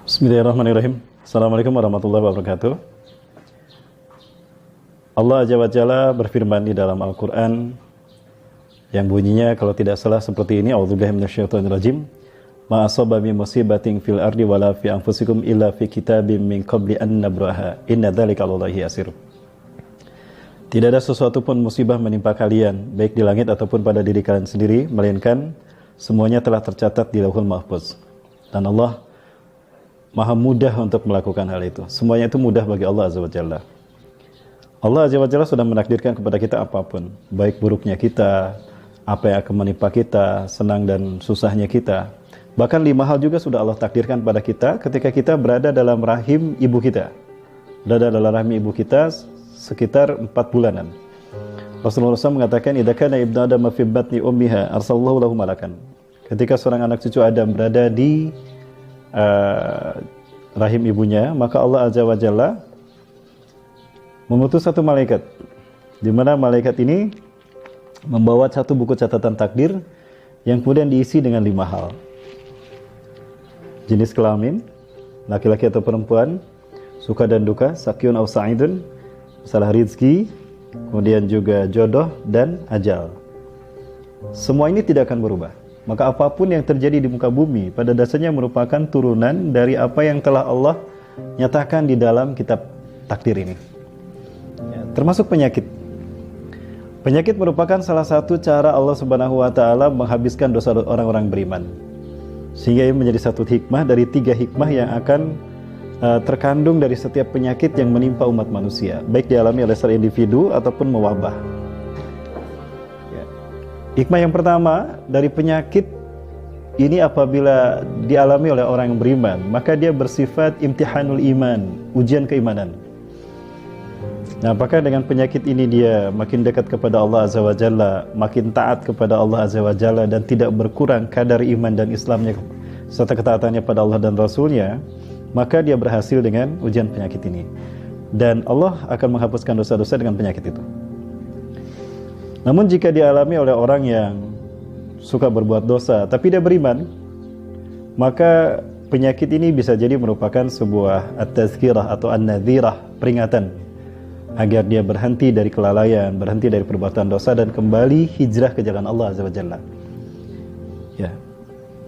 Bismillahirrahmanirrahim. Assalamualaikum warahmatullahi wabarakatuh. Allah Azza wa Jalla berfirman di dalam Al-Quran yang bunyinya kalau tidak salah seperti ini, A'udzubillahi minasyaitonirrajim. Ma asaba min musibatin fil ardi wala fi anfusikum illa fi kitabim min qabli an nabraha. Inna dzalika 'alallahi yasir. Tidak ada sesuatu pun musibah menimpa kalian, baik di langit ataupun pada diri kalian sendiri, melainkan semuanya telah tercatat di Lauhul Mahfuz. Dan Allah Maha mudah untuk melakukan hal itu. Semuanya itu mudah bagi Allah Azza wa Jalla. Allah Azza wa Jalla sudah menakdirkan kepada kita apapun, baik buruknya kita, apa yang akan menimpa kita, senang dan susahnya kita. Bahkan 5 hal juga sudah Allah takdirkan pada kita ketika kita berada dalam rahim ibu kita. Berada dalam rahim ibu kita sekitar 4 bulanan. Rasulullah SAW mengatakan, "Idza kana ibnu Adam fi batni ummiha, arsalallahu lahu malakan." Ketika seorang anak cucu Adam berada di rahim ibunya, maka Allah Azza wa Jalla mengutus satu malaikat, di mana malaikat ini membawa satu buku catatan takdir yang kemudian diisi dengan 5 hal. Jenis kelamin, laki-laki atau perempuan, suka dan duka, sakyun aw sa'idun, masalah rizki, kemudian juga jodoh dan ajal. Semua ini tidak akan berubah. Maka apapun yang terjadi di muka bumi pada dasarnya merupakan turunan dari apa yang telah Allah nyatakan di dalam kitab takdir ini. Ya, termasuk penyakit. Penyakit merupakan salah satu cara Allah Subhanahu wa taala menghabiskan dosa orang-orang beriman. Sehingga ini menjadi satu hikmah dari 3 hikmah yang akan terkandung dari setiap penyakit yang menimpa umat manusia, baik dialami oleh seorang individu ataupun mewabah. Hikmah yang pertama dari penyakit ini apabila dialami oleh orang yang beriman, maka dia bersifat imtihanul iman, ujian keimanan. Nah, apakah dengan penyakit ini dia makin dekat kepada Allah Azza wa Jalla, makin taat kepada Allah Azza wa Jalla dan tidak berkurang kadar iman dan Islamnya serta ketaatannya pada Allah dan Rasulnya, maka dia berhasil dengan ujian penyakit ini. Dan Allah akan menghapuskan dosa-dosa dengan penyakit itu. Namun jika dialami oleh orang yang suka berbuat dosa tapi dia beriman, maka penyakit ini bisa jadi merupakan sebuah at-tazkirah atau an-nadhirah, peringatan agar dia berhenti dari kelalaian, berhenti dari perbuatan dosa dan kembali hijrah ke jalan Allah Azza wa Jalla. Ya.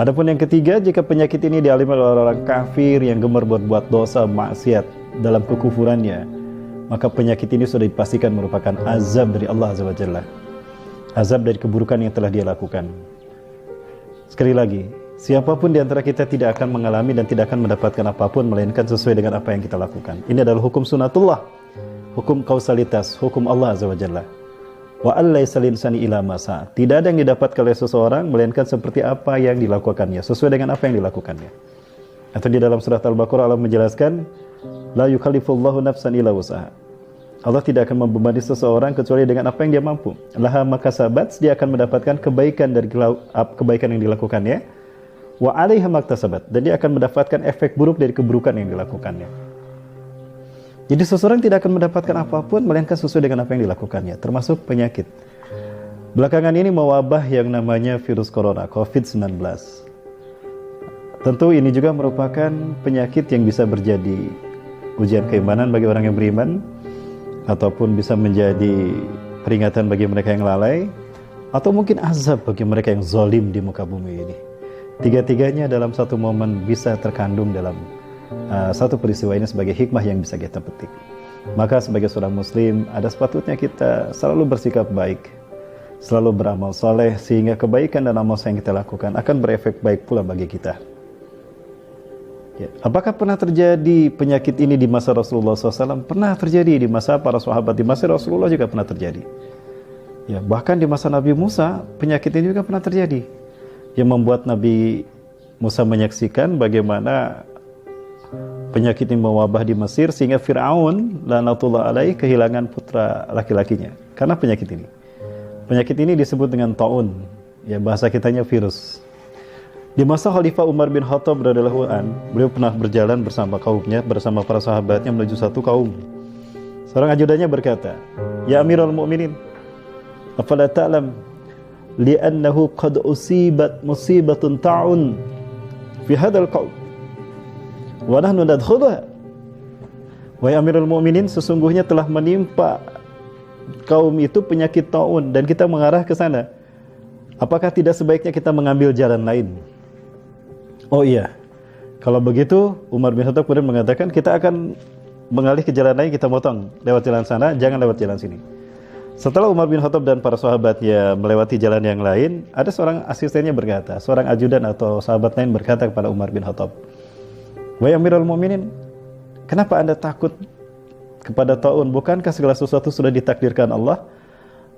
Adapun yang ketiga, jika penyakit ini dialami oleh orang kafir yang gemar berbuat dosa, maksiat dalam kekufurannya, maka penyakit ini sudah dipastikan merupakan azab dari Allah Azza wa Jalla. Azab dari keburukan yang telah dia lakukan. Sekali lagi, siapapun di antara kita tidak akan mengalami dan tidak akan mendapatkan apapun melainkan sesuai dengan apa yang kita lakukan. Ini adalah hukum sunatullah, hukum kausalitas, hukum Allah Azza wa Jalla. Wa allaisal insani ila ma sa'a. Tidak ada yang didapatkan oleh seseorang melainkan seperti apa yang dilakukannya, sesuai dengan apa yang dilakukannya. Atau di dalam surat Al-Baqarah Allah menjelaskan, la yukallifullahu nafsan illa wus'aha. Allah tidak akan membebani seseorang kecuali dengan apa yang dia mampu. Laha makasabat, dia akan mendapatkan kebaikan dari kebaikan yang dilakukannya. Wa 'alaiha maktasabat, dan dia akan mendapatkan efek buruk dari keburukan yang dilakukannya. Jadi seseorang tidak akan mendapatkan apapun melainkan sesuai dengan apa yang dilakukannya, termasuk penyakit. Belakangan ini mewabah yang namanya virus corona, COVID-19. Tentu ini juga merupakan penyakit yang bisa berjadi ujian keimanan bagi orang yang beriman, ataupun bisa menjadi peringatan bagi mereka yang lalai, atau mungkin azab bagi mereka yang zalim di muka bumi ini. Tiga-tiganya dalam satu momen bisa terkandung dalam satu peristiwa ini sebagai hikmah yang bisa kita petik. Maka sebagai seorang muslim, ada sepatutnya kita selalu bersikap baik, selalu beramal soleh, sehingga kebaikan dan amal yang kita lakukan akan berefek baik pula bagi kita. Ya. Apakah pernah terjadi penyakit ini di masa Rasulullah SAW? Pernah terjadi di masa para sahabat, di masa Rasulullah juga pernah terjadi. Ya, bahkan di masa Nabi Musa, penyakit ini juga pernah terjadi. Yang membuat Nabi Musa menyaksikan bagaimana penyakit ini mewabah di Mesir, sehingga Fir'aun, lanatullah alaih, kehilangan putra laki-lakinya. Karena penyakit ini. Penyakit ini disebut dengan ta'un. Ya, bahasa kitanya virus. Di masa Khalifah Umar bin Khattab radhiyallahu an, beliau pernah berjalan bersama kaumnya, bersama para sahabatnya menuju satu kaum. Seorang ajudannya berkata, "Ya Amirul Mukminin, afala ta'lam li'annahu qad usibat musibatun ta'un fi hadzal qaum wa nahnu nadkhuluha." Wahai Amirul Mukminin, sesungguhnya telah menimpa kaum itu penyakit ta'un dan kita mengarah ke sana. Apakah tidak sebaiknya kita mengambil jalan lain? Oh iya, kalau begitu Umar bin Khattab kemudian mengatakan kita akan mengalih ke jalan lain, kita motong lewat jalan sana, jangan lewat jalan sini. Setelah Umar bin Khattab dan para sahabatnya melewati jalan yang lain, ada seorang asistennya berkata, seorang ajudan atau sahabat lain berkata kepada Umar bin Khattab, "Wahai Amirul Mukminin, kenapa Anda takut kepada taun? Bukankah segala sesuatu sudah ditakdirkan Allah?"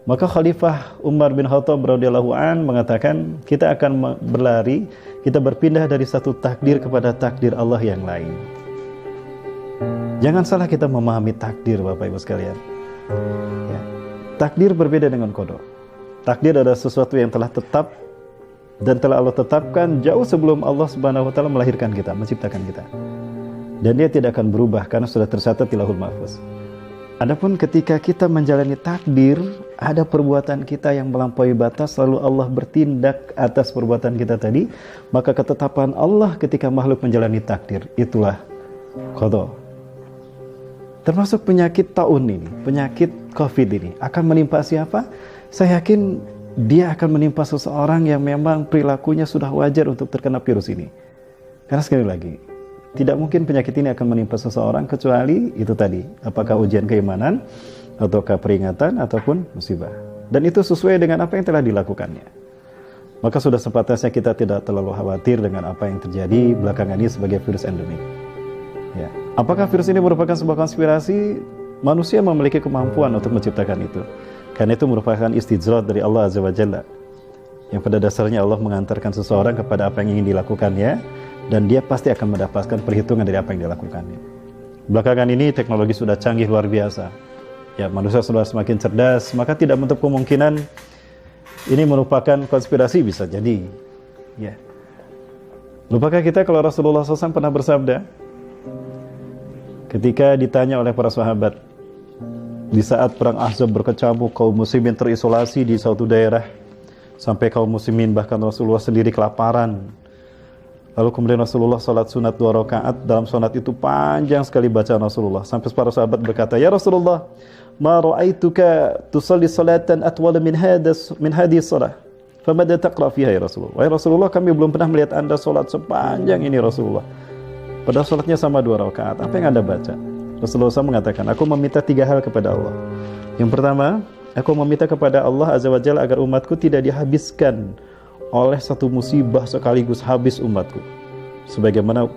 Maka Khalifah Umar bin Khattab radhiyallahu an mengatakan, kita akan berlari, kita berpindah dari satu takdir kepada takdir Allah yang lain. Jangan salah kita memahami takdir, Bapak Ibu sekalian. Ya. Takdir berbeda dengan qada. Takdir adalah sesuatu yang telah tetap dan telah Allah tetapkan jauh sebelum Allah Subhanahu wa taala melahirkan kita, menciptakan kita. Dan dia tidak akan berubah karena sudah tercatat di Lauhul Mahfuz. Adapun ketika kita menjalani takdir, ada perbuatan kita yang melampaui batas, lalu Allah bertindak atas perbuatan kita tadi, maka ketetapan Allah ketika makhluk menjalani takdir, itulah qada. Termasuk penyakit taun ini, penyakit COVID ini, akan menimpa siapa? Saya yakin dia akan menimpa seseorang yang memang perilakunya sudah wajar untuk terkena virus ini. Karena sekali lagi, tidak mungkin penyakit ini akan menimpa seseorang kecuali itu tadi, apakah ujian keimanan, ataukah peringatan, ataupun musibah. Dan itu sesuai dengan apa yang telah dilakukannya. Maka sudah sepatutnya kita tidak terlalu khawatir dengan apa yang terjadi belakangan ini sebagai virus endemik. Ya. Apakah virus ini merupakan sebuah konspirasi? Manusia memiliki kemampuan untuk menciptakan itu. Karena itu merupakan istijrat dari Allah Azza wa Jalla. Yang pada dasarnya Allah mengantarkan seseorang kepada apa yang ingin dilakukannya, dan dia pasti akan mendapatkan perhitungan dari apa yang dilakukannya. Belakangan ini teknologi sudah canggih luar biasa. Ya, manusia sudah semakin cerdas, maka tidak menutup kemungkinan ini merupakan konspirasi, bisa jadi. Ya. Lupakah kita kalau Rasulullah SAW pernah bersabda, ketika ditanya oleh para sahabat, di saat perang Ahzab berkecamuk, kaum muslimin terisolasi di suatu daerah, sampai kaum muslimin bahkan Rasulullah sendiri kelaparan. Lalu kemudian Rasulullah salat sunat 2 rakaat. Dalam salat itu panjang sekali bacaan Rasulullah, sampai para sahabat berkata, "Ya Rasulullah, ma ra'aituka tusalli salatan atwala min hadhihi shalah. Famadza taqra fiha ya Rasulullah?" Wahai Rasulullah, kami belum pernah melihat Anda salat sepanjang ini Rasulullah. Padahal salatnya sama 2 rakaat. Apa yang Anda baca? Rasulullah SAW mengatakan, aku meminta 3 hal kepada Allah. Yang pertama, aku meminta kepada Allah Azza wa Jalla agar umatku tidak dihabiskan oleh satu musibah sekaligus habis umatku, sebagaimana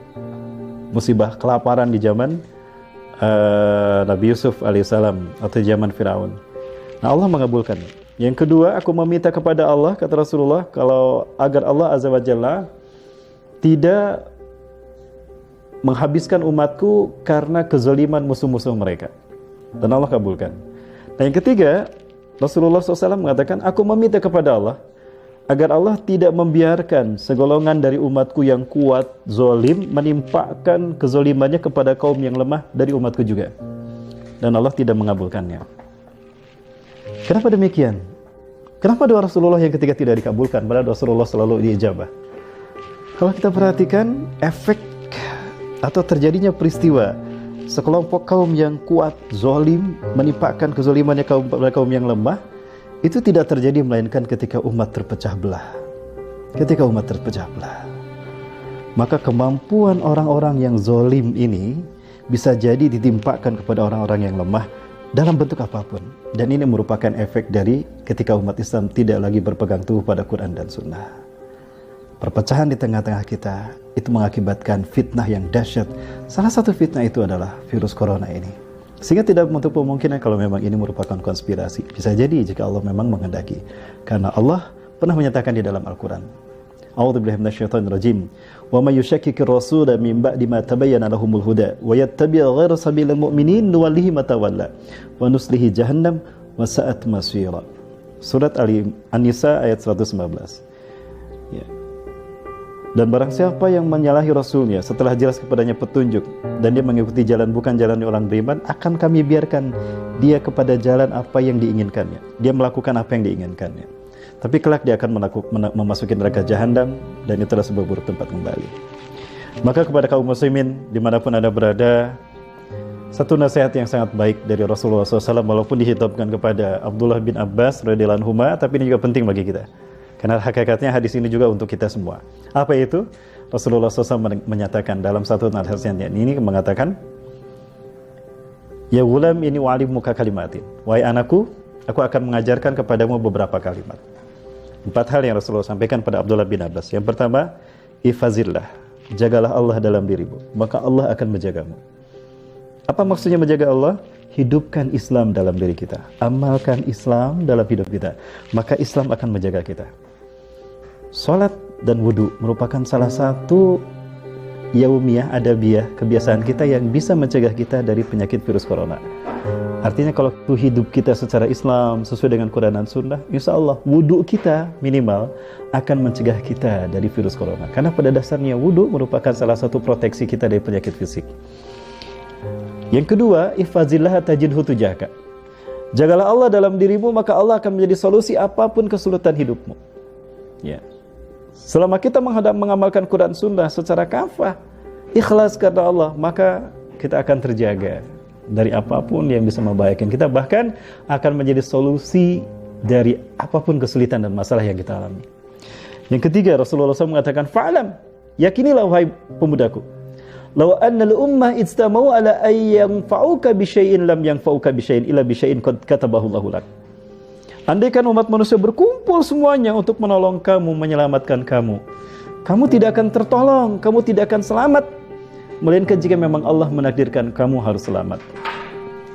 musibah kelaparan di zaman Nabi Yusuf alaihissalam atau zaman Firaun. Nah, Allah mengabulkan. Yang kedua, aku meminta kepada Allah, kata Rasulullah, kalau agar Allah Azza wa Jalla tidak menghabiskan umatku karena kezaliman musuh-musuh mereka, dan Allah kabulkan. Nah, yang ketiga, Rasulullah SAW mengatakan, aku meminta kepada Allah agar Allah tidak membiarkan segolongan dari umatku yang kuat, zalim, menimpakan kezalimannya kepada kaum yang lemah dari umatku juga. Dan Allah tidak mengabulkannya. Kenapa demikian? Kenapa doa Rasulullah yang ketiga tidak dikabulkan, padahal Rasulullah selalu diijabah? Kalau kita perhatikan, efek atau terjadinya peristiwa sekelompok kaum yang kuat, zalim, menimpakan kezalimannya kepada kaum yang lemah, itu tidak terjadi melainkan ketika umat terpecah belah. Ketika umat terpecah belah, maka kemampuan orang-orang yang zalim ini bisa jadi ditimpakan kepada orang-orang yang lemah dalam bentuk apapun. Dan ini merupakan efek dari ketika umat Islam tidak lagi berpegang teguh pada Quran dan Sunnah. Perpecahan di tengah-tengah kita itu mengakibatkan fitnah yang dahsyat. Salah satu fitnah itu adalah virus corona ini. Sehingga tidak menutup kemungkinan kalau memang ini merupakan konspirasi. Bisa jadi jika Allah memang menghendaki. Karena Allah pernah menyatakan di dalam Al-Quran, A'udzubillahi minasyaitonirrajim. Wa may yushakkikir rasula min ba'di ma tabayyana lahumul huda wa yattabi' ghayra sabilil mu'minin nuwallihi ma tawalla wa nuslihi jahannam wa sa'at masira. Surat An-Nisa ayat 115. Ya. Dan barang siapa yang menyalahi Rasulnya setelah jelas kepadanya petunjuk, dan dia mengikuti jalan bukan jalan orang beriman, akan kami biarkan dia kepada jalan apa yang diinginkannya. Dia melakukan apa yang diinginkannya. Tapi kelak dia akan memasuki neraka jahanam, dan itulah sebuah buruk tempat kembali. Maka kepada kaum muslimin dimanapun Anda berada, satu nasihat yang sangat baik dari Rasulullah SAW, walaupun dihitopkan kepada Abdullah bin Abbas radhiyallahu anhu, tapi ini juga penting bagi kita. Karena hakikatnya hadis ini juga untuk kita semua. Apa itu? Rasulullah SAW menyatakan dalam satu nasihatnya ini, mengatakan, ya gulam ini wa'alimuka kalimatin. Wahai anakku, aku akan mengajarkan kepadamu beberapa kalimat. 4 hal yang Rasulullah sampaikan pada Abdullah bin Abbas. Yang pertama, ifazillah, jagalah Allah dalam dirimu, maka Allah akan menjagamu. Apa maksudnya menjaga Allah? Hidupkan Islam dalam diri kita, amalkan Islam dalam hidup kita, maka Islam akan menjaga kita. Salat dan wudu merupakan salah satu yaumiyah, adabiyah, kebiasaan kita yang bisa mencegah kita dari penyakit virus corona. Artinya kalau hidup kita secara Islam sesuai dengan Quran dan Sunnah, insya Allah wudu kita minimal akan mencegah kita dari virus corona. Karena pada dasarnya wudu merupakan salah satu proteksi kita dari penyakit fisik. Yang kedua, ihfazillah tajidhu tujahka. Jagalah Allah dalam dirimu, maka Allah akan menjadi solusi apapun kesulitan hidupmu. Ya. Selama kita mengamalkan Quran Sunnah secara kafah, ikhlas karena Allah, maka kita akan terjaga dari apapun yang bisa membahayakan kita, bahkan akan menjadi solusi dari apapun kesulitan dan masalah yang kita alami. Yang ketiga, Rasulullah SAW mengatakan, fa'alam, yakinilah wahai pemudaku, law annal ummah ijtama'u ala ay yanfa'uka bi syai'in lam yanfa'uka bi syai'in illa bi syai'in qad katabahu Allahu lak. Andaikan umat manusia berkumpul semuanya untuk menolong kamu, menyelamatkan kamu, kamu tidak akan tertolong, kamu tidak akan selamat, melainkan jika memang Allah menakdirkan kamu harus selamat.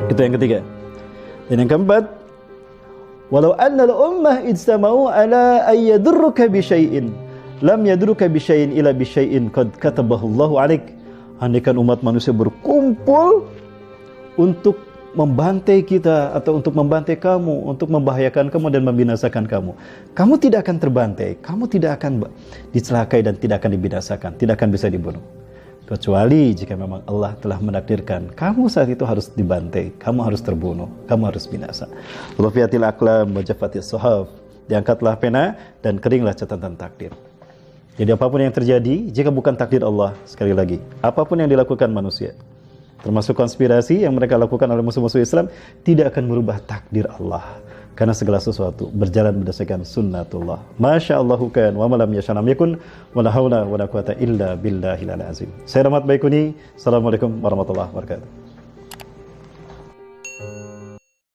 Itu yang ketiga. Dan yang keempat, walau annal ummah ijtama'u ala ay yadurruka bi syai'in lam yadurruka bi syai'in illa bi syai'in qad katabahu Allahu alaik. Andaikan umat manusia berkumpul untuk membantai kita atau untuk membantai kamu, untuk membahayakan kamu dan membinasakan kamu, kamu tidak akan terbantai, kamu tidak akan dicelakai dan tidak akan dibinasakan, tidak akan bisa dibunuh, kecuali jika memang Allah telah menakdirkan kamu saat itu harus dibantai, kamu harus terbunuh, kamu harus binasa. Rufiatil aqlam wa jaffatis suhuf, diangkatlah pena dan keringlah catatan takdir. Jadi apapun yang terjadi, jika bukan takdir Allah, sekali lagi, apapun yang dilakukan manusia, termasuk konspirasi yang mereka lakukan oleh musuh-musuh Islam, tidak akan merubah takdir Allah. Karena segala sesuatu berjalan berdasarkan sunnatullah. Masya Allahu kan, wa malam yashanam yakun, wa la hawla wa la quwata illa billahil azim. Saya Rahmat Baikuni, Assalamualaikum warahmatullahi wabarakatuh.